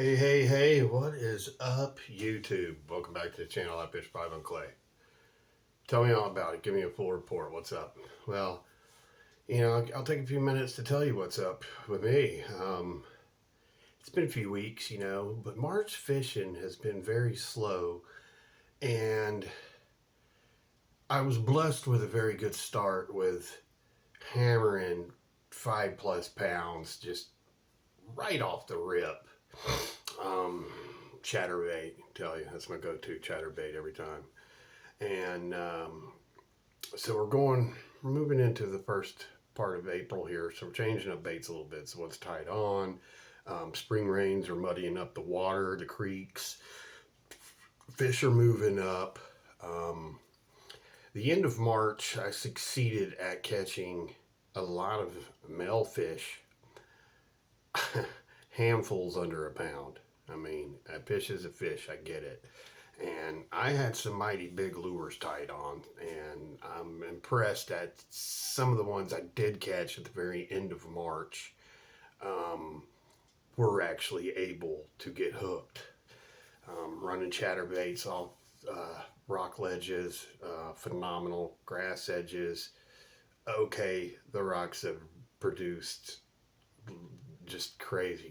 Hey, what is up, YouTube? Welcome back to the channel. I Fish 5 on Clay. Tell me all about it. Give me a full report. What's up? Well, I'll take a few minutes to tell you what's up with me. It's been a few weeks, but March fishing has been very slow, and I was blessed with a very good start with hammering 5+ pounds just right off the rip. Um, Chatterbait, tell you, that's my go-to chatterbait every time. And so we're moving into the first part of April here. So we're changing up baits a little bit. So what's tied on? Spring rains are muddying up the water, the creeks. Fish are moving up. The end of March, I succeeded at catching a lot of male fish, handfuls under a pound. I mean, a fish is a fish, I get it. And I had some mighty big lures tied on, and I'm impressed at some of the ones I did catch at the very end of March were actually able to get hooked. Running chatterbaits off rock ledges, phenomenal grass edges. Okay, the rocks have produced just crazy.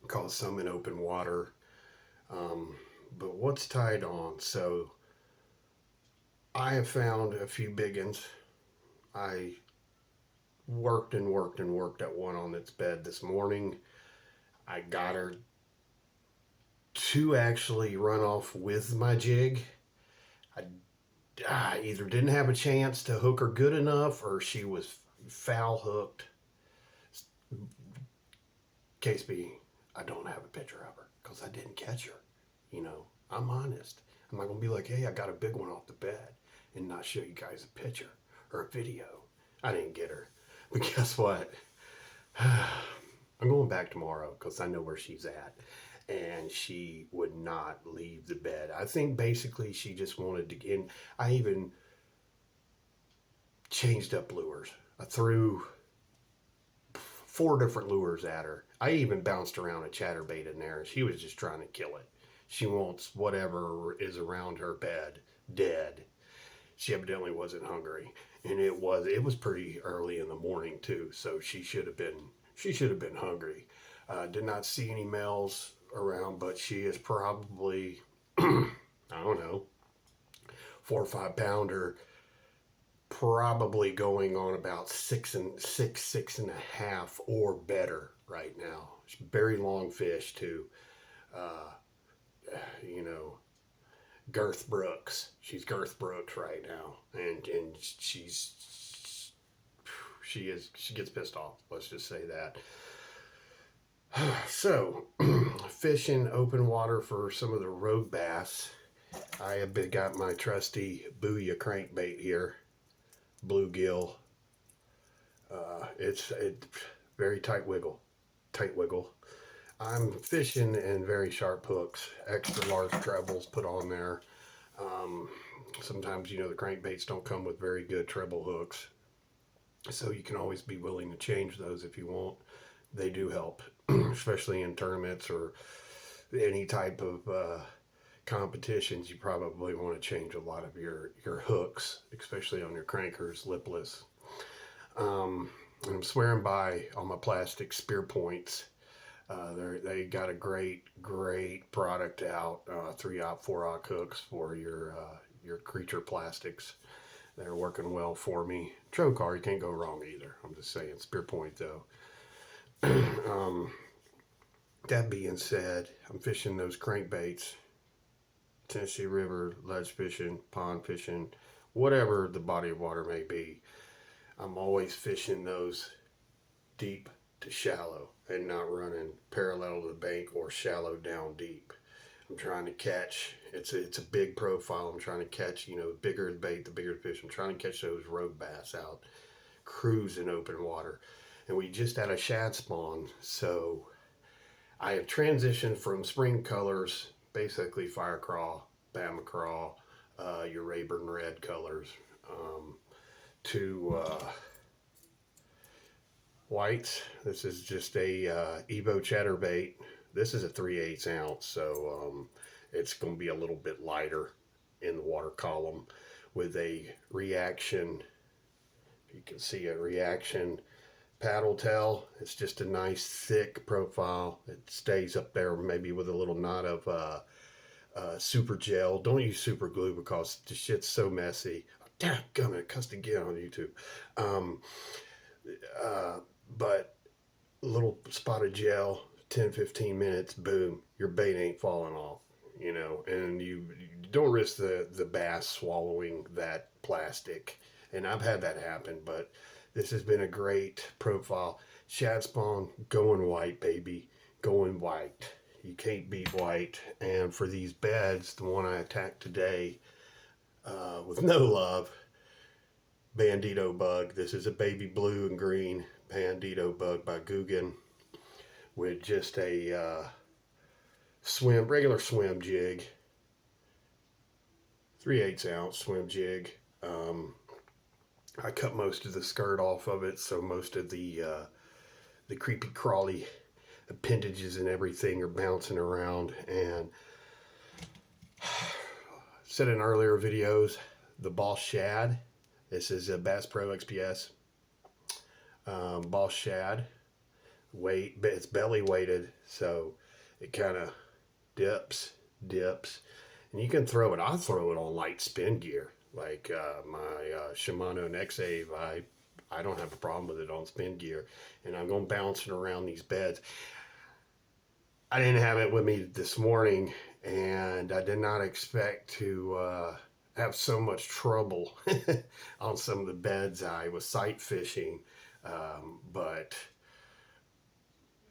Caught some in open water. But what's tied on? So I have found a few big ones. I worked at one on its bed this morning. I got her to actually run off with my jig. I either didn't have a chance to hook her good enough or she was foul hooked. Case being, I don't have a picture of her because I didn't catch her. I'm honest. I'm not going to be like, hey, I got a big one off the bed and not show you guys a picture or a video. I didn't get her. But guess what? I'm going back tomorrow because I know where she's at. And she would not leave the bed. I think basically she just wanted to get in. I even changed up lures. I threw 4 different lures at her. I even bounced around a chatterbait in there, and she was just trying to kill it. She wants whatever is around her bed dead. She evidently wasn't hungry, and it was pretty early in the morning too. So she should have been hungry. Did not see any males around, but she is probably I don't know, 4 or 5 pounder, probably going on about six and a half or better right now. Very long fish too. Uh, you know, Girth Brooks. She's Girth Brooks right now, and she gets pissed off. Let's just say that. So, fishing open water for some of the road bass. I have got my trusty Booyah crankbait here, bluegill. It's very tight wiggle. I'm fishing in very sharp hooks, extra large trebles put on there. Sometimes, the crankbaits don't come with very good treble hooks, so you can always be willing to change those if you want. They do help, especially in tournaments or any type of competitions. You probably want to change a lot of your hooks, especially on your crankers, lipless. I'm swearing by on my plastic spear points. They got a great product out. 3/0, 4/0 hooks for your creature plastics. They're working well for me. Trocar, you can't go wrong either. I'm just saying, spear point though. That being said, I'm fishing those crankbaits, Tennessee River, ledge fishing, pond fishing, whatever the body of water may be. I'm always fishing those deep to shallow and not running parallel to the bank or shallow down deep. I'm trying to catch, it's a big profile. I'm trying to catch, the bigger the bait, the bigger the fish. I'm trying to catch those road bass out, cruising open water. And we just had a shad spawn, so I have transitioned from spring colors, basically fire crawl, Bama crawl, your Rayburn red colors, to whites. This is just a Evo chatterbait. This is a 3/8 ounce, so it's going to be a little bit lighter in the water column with a reaction. You can see a reaction paddle tail. It's just a nice thick profile. It stays up there maybe with a little knot of super gel. Don't use super glue because the shit's so messy. Damn, I'm it cussed again on YouTube. Um, but a little spot of gel, 10-15 minutes, boom, your bait ain't falling off, you know, and you don't risk the bass swallowing that plastic. And I've had that happen, but this has been a great profile. Shad spawn going white, baby, going white. You can't beat white. And for these beds, the one I attacked today, with no love, Bandito bug. This is a baby blue and green Bandito bug by Guggen with just a regular swim jig, 3/8 ounce swim jig. I cut most of the skirt off of it, so most of the creepy crawly appendages and everything are bouncing around. And said in earlier videos, the Boss Shad. This is a Bass Pro XPS Boss Shad. It's belly weighted, so it kind of dips, and you can throw it. I throw it on light spin gear, like my Shimano Nexave. I don't have a problem with it on spin gear, and I'm going bouncing around these beds. I didn't have it with me this morning, and I did not expect to have so much trouble on some of the beds I was sight fishing, but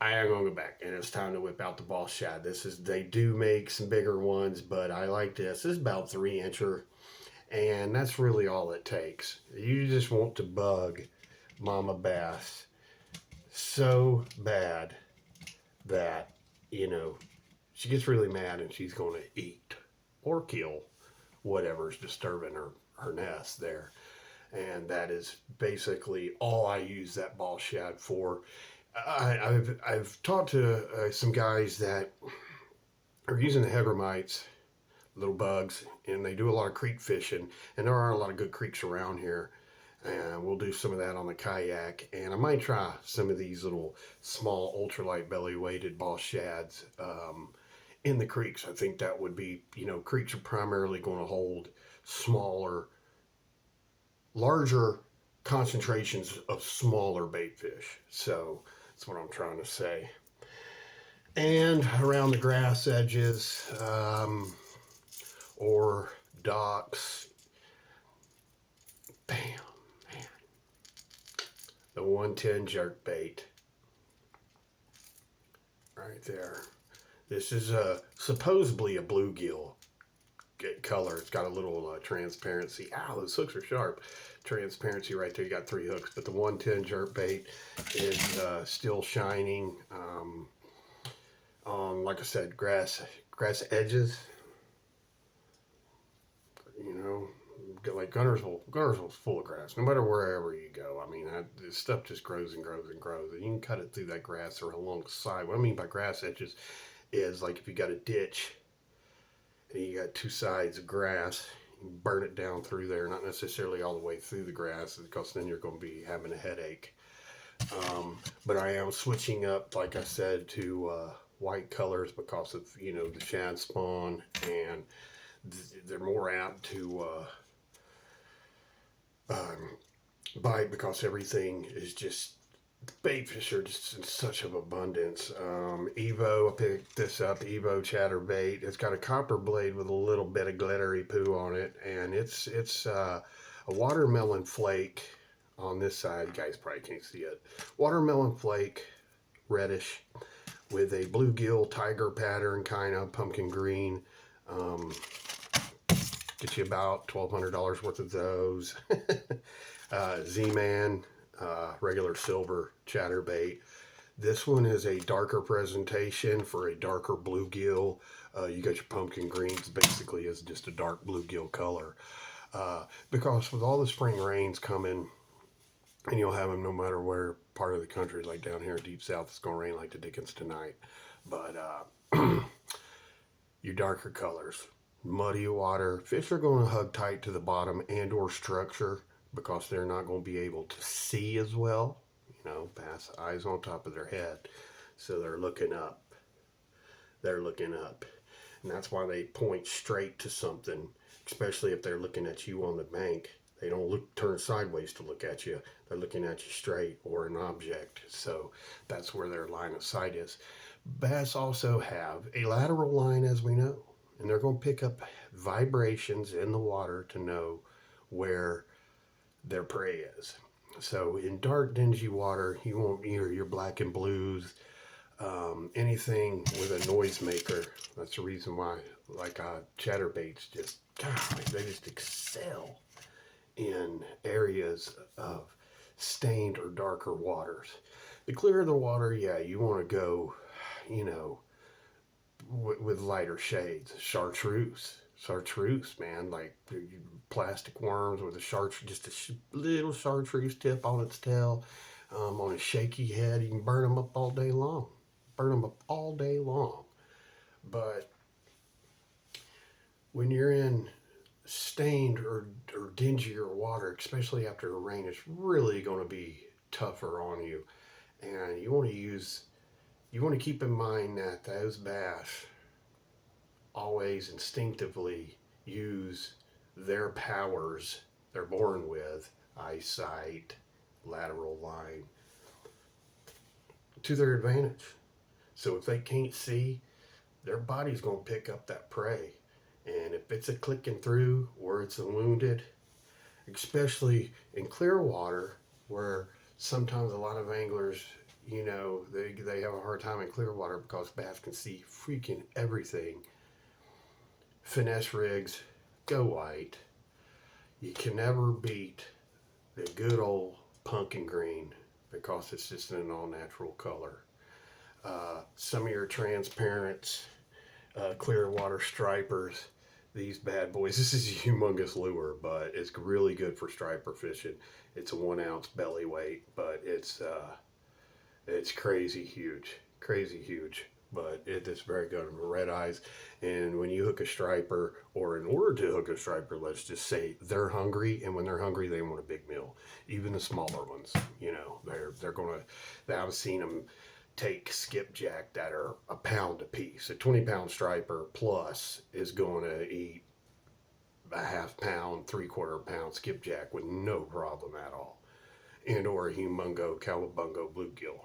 I am going to go back, and it's time to whip out the Boss Shad. They do make some bigger ones, but I like this. This is about 3-incher, and that's really all it takes. You just want to bug Mama Bass so bad that, you know, she gets really mad and she's going to eat or kill whatever's disturbing her nest there. And that is basically all I use that Boss Shad for. I've talked to some guys that are using the Hegramites, little bugs, and they do a lot of creek fishing, and there are a lot of good creeks around here, and we'll do some of that on the kayak. And I might try some of these little small ultralight belly weighted Boss Shads in the creeks. I think that would be, you know, creeks are primarily going to hold larger concentrations of smaller bait fish. So that's what I'm trying to say. And around the grass edges or docks, bam, man, the 110 jerk bait right there. This is supposedly a bluegill color. It's got a little transparency. Ow, those hooks are sharp. Transparency right there. You got 3 hooks, but the 110 jerk bait is still shining on, like I said, grass edges. You know, like Guntersville's full of grass. No matter wherever you go, I mean, this stuff just grows and grows and grows, and you can cut it through that grass or alongside. What I mean by grass edges is like if you got a ditch and you got 2 sides of grass, you can burn it down through there, not necessarily all the way through the grass, because then you're going to be having a headache. But I am switching up, like I said, to white colors because of, you know, the shad spawn, and they're more apt to bite because everything is just, bait fish are just in such of abundance. Evo, I picked this up, Evo chatterbait. It's got a copper blade with a little bit of glittery poo on it, and it's a watermelon flake on this side. You guys probably can't see it. Watermelon flake, reddish, with a bluegill tiger pattern, kind of pumpkin green. Get you about $1,200 worth of those. Z-Man, regular silver chatterbait. This one is a darker presentation for a darker bluegill. You got your pumpkin greens, basically is just a dark bluegill color. Because with all the spring rains coming, and you'll have them no matter where part of the country. Like down here deep south, it's going to rain like the dickens tonight. But your darker colors, muddy water, fish are going to hug tight to the bottom and or structure because they're not going to be able to see as well. You know, bass eyes on top of their head, so they're looking up. They're looking up, and that's why they point straight to something, especially if they're looking at you on the bank. They don't turn sideways to look at you. They're looking at you straight or an object. So that's where their line of sight is. Bass also have a lateral line, as we know, and they're going to pick up vibrations in the water to know where their prey is. So in dark, dingy water, you won't hear your black and blues, anything with a noisemaker. That's the reason why, like chatterbaits, they just excel in areas of stained or darker waters. The clearer the water, yeah, you want to go, you know, with lighter shades. Chartreuse, man, like plastic worms with a chartreuse, just a little chartreuse tip on its tail, on a shaky head. You can burn them up all day long. But when you're in stained or dingier water, especially after a rain, it's really going to be tougher on you. And you want to keep in mind that those bass always instinctively use their powers they're born with, eyesight, lateral line, to their advantage. So if they can't see, their body's going to pick up that prey. And if it's a clicking through or it's a wounded, especially in clear water where sometimes a lot of anglers, you know, they have a hard time in clear water because bass can see freaking everything. Finesse rigs, go white. You can never beat the good old pumpkin green because it's just an all natural color. Some of your transparents, clear water stripers, these bad boys. This is a humongous lure, but it's really good for striper fishing. It's a 1 ounce belly weight, but it's crazy huge. But it's very good. Red eyes, and when you hook a striper, or in order to hook a striper, let's just say they're hungry, and when they're hungry, they want a big meal. Even the smaller ones, you know, they're gonna. I've seen them take skipjack that are a pound a piece. A 20-pound striper plus is going to eat a half pound, 3/4 pound skipjack with no problem at all, and or a humongo cowabungo bluegill.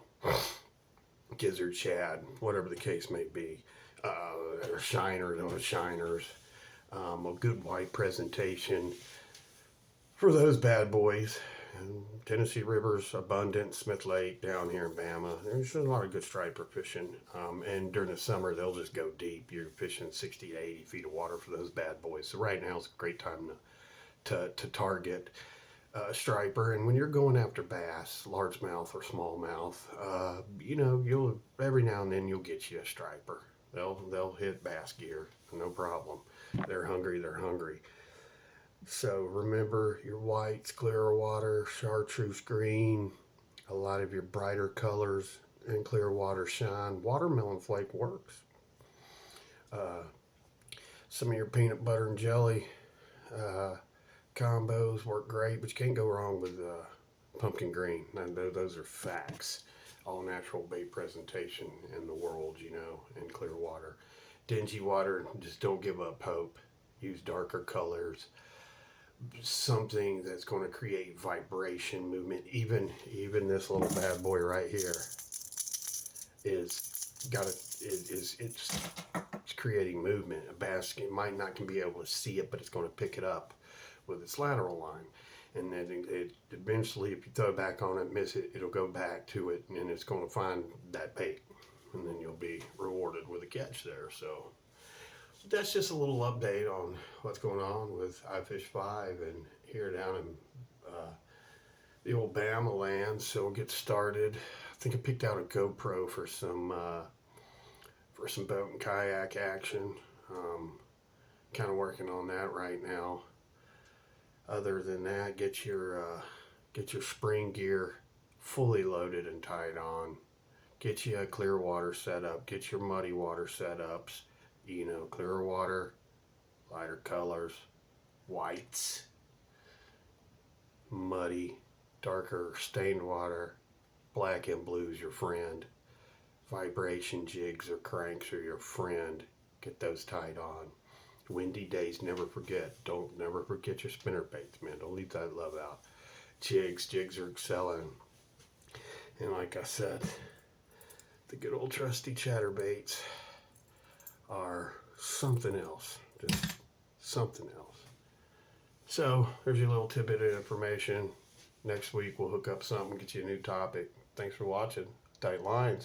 Gizzard shad, whatever the case may be, or shiners, a good white presentation for those bad boys. And Tennessee River's abundant, Smith Lake down here in Bama. There's a lot of good striper fishing, and during the summer they'll just go deep. You're fishing 60 to 80 feet of water for those bad boys. So right now is a great time to target striper. And when you're going after bass, largemouth or smallmouth, you know, you'll every now and then you'll get you a striper. They'll hit bass gear, no problem. They're hungry. So remember your whites, clear water, chartreuse green, a lot of your brighter colors and clear water shine. Watermelon flake works. Uh, some of your peanut butter and jelly. Combos work great, but you can't go wrong with pumpkin green. And those are facts. All natural bait presentation in the world, you know, in clear water. Dingy water, just don't give up hope. Use darker colors. Something that's going to create vibration, movement. Even this little bad boy right here it's creating movement. A bass might not can be able to see it, but it's going to pick it up with its lateral line, and then it eventually, if you throw it back on it, miss it, it'll go back to it, and it's going to find that bait, and then you'll be rewarded with a catch there. So that's just a little update on what's going on with iFish 5 and here down in the old Bama land. So we'll get started. I think I picked out a GoPro for some boat and kayak action. Kind of working on that right now. Other than that, get your Get your spring gear fully loaded and tied on. Get you a clear water setup. Get your muddy water setups. Clear water, lighter colors, whites, muddy, darker stained water, black and blue's your friend. Vibration jigs or cranks are your friend. Get those tied on. Windy days, never forget. Don't never forget your spinner baits, man. Don't leave that love out. Jigs are excelling. And like I said, the good old trusty chatterbaits are something else. Just something else. So there's your little tidbit of information. Next week we'll hook up something, get you a new topic. Thanks for watching. Tight lines.